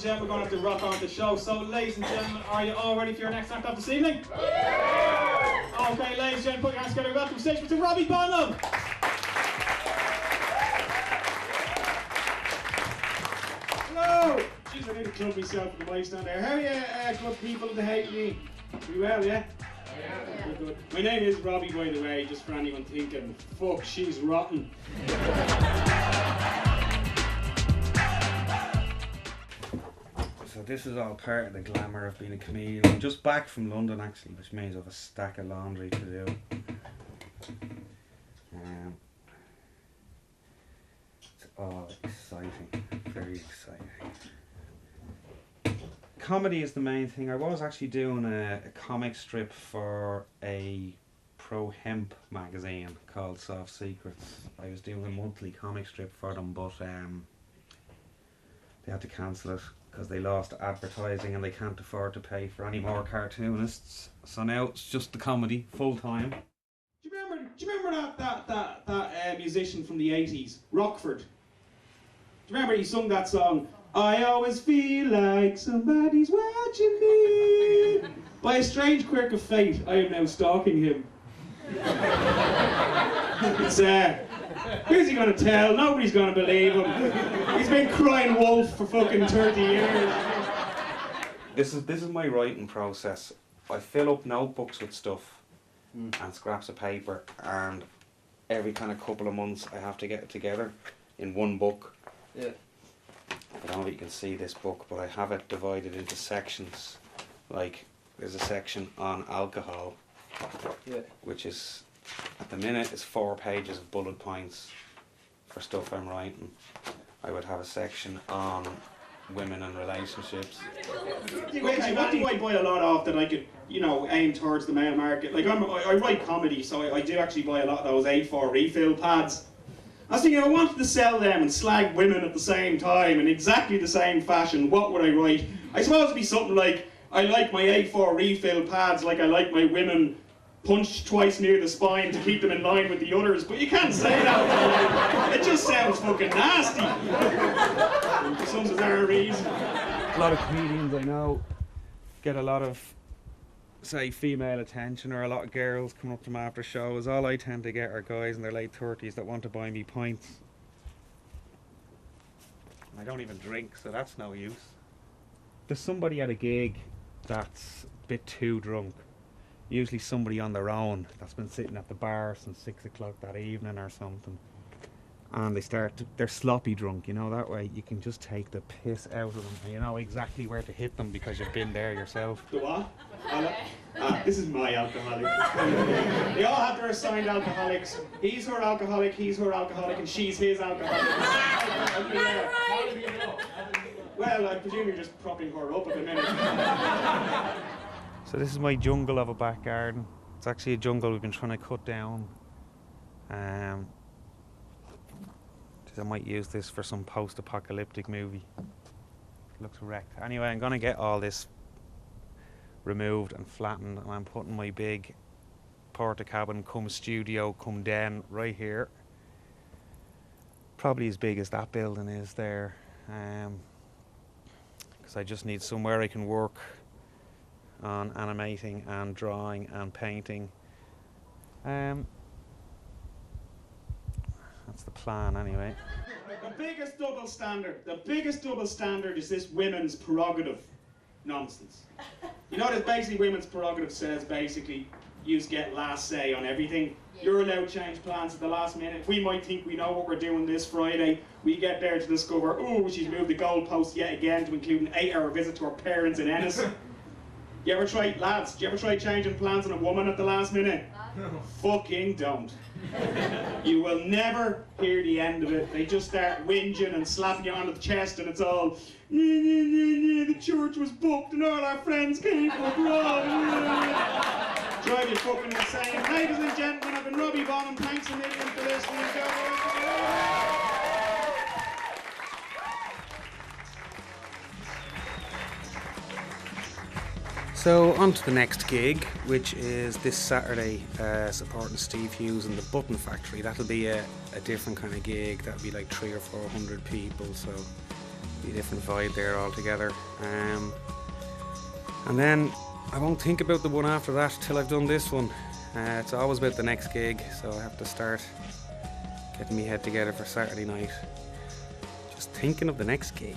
gentlemen, we're going to have to rock on with the show. So, ladies and gentlemen, are you all ready for your next act of this evening? Yeah! Okay, ladies and gentlemen, put your hands together. Welcome to stage Mr. Robbie Bonham. Hello! Jeez, I need to club myself with the mic stand there. How are you, good people of the hate me? You well, yeah? Yeah. Good. My name is Robbie, by the way, just for anyone thinking, fuck, she's rotten. So this is all part of the glamour of being a comedian. I'm just back from London actually, which means I have a stack of laundry to do. It's all exciting, very exciting. Comedy is the main thing. I was actually doing a comic strip for a pro-hemp magazine called Soft Secrets. I was doing a monthly comic strip for them, but they had to cancel it because they lost advertising and they can't afford to pay for any more cartoonists. So now it's just the comedy, full time. Do you remember that musician from the 80s, Rockford? Do you remember he sung that song, I always feel like somebody's watching me? By a strange quirk of fate, I am now stalking him. It's who's he gonna tell? Nobody's gonna believe him. He's been crying wolf for fucking 30 years. This is my writing process. I fill up notebooks with stuff and scraps of paper, and every kind of couple of months I have to get it together in one book. Yeah. I don't know if you can see this book, but I have it divided into sections. Like, there's a section on alcohol, which is, at the minute, is 4 pages of bullet points for stuff I'm writing. I would have a section on women and relationships. What do I buy a lot of that I could, aim towards the male market? Like, I write comedy, so I do actually buy a lot of those A4 refill pads. I was thinking, I wanted to sell them and slag women at the same time in exactly the same fashion. What would I write? I suppose it'd be something like, I like my A4 refill pads like I like my women punched twice near the spine to keep them in line with the others, but you can't say that. It just sounds fucking nasty. For some bizarre reason. A lot of comedians I know get a lot of, say, female attention, or a lot of girls coming up to them after shows. All I tend to get are guys in their late 30s that want to buy me pints. I don't even drink, so that's no use. There's somebody at a gig that's a bit too drunk. Usually somebody on their own that's been sitting at the bar since 6 o'clock that evening or something. And they're sloppy drunk, that way you can just take the piss out of them. And you know exactly where to hit them because you've been there yourself. The what? This is my alcoholic. They all have their assigned alcoholics. He's her alcoholic, and she's his alcoholic. Well, I presume you're just propping her up at the minute. So this is my jungle of a back garden. It's actually a jungle we've been trying to cut down. I might use this for some post-apocalyptic movie. It looks wrecked. Anyway, I'm gonna get all this removed and flattened, and I'm putting my big porta-cabin cum studio cum den right here. Probably as big as that building is there. Because I just need somewhere I can work on animating and drawing and painting. That's the plan anyway. The biggest double standard is this women's prerogative nonsense. That basically women's prerogative says basically you get last say on everything. You're allowed to change plans at the last minute. We might think we know what we're doing this Friday. We get there to discover, she's moved the goalpost yet again to include an 8-hour visit to her parents in Ennis. Do you ever try changing plans on a woman at the last minute? No. Fucking don't. You will never hear the end of it. They just start whinging and slapping you on the chest, and it's all, the church was booked and all our friends came from abroad. Drive you fucking insane. Ladies and gentlemen, I've been Robbie Bonham. Thanks a million for listening. So on to the next gig, which is this Saturday, supporting Steve Hughes in the Button Factory. That'll be a different kind of gig. That'll be like 300 or 400 people. So be a different vibe there altogether. And then I won't think about the one after that till I've done this one. It's always about the next gig, so I have to start getting my head together for Saturday night. Just thinking of the next gig.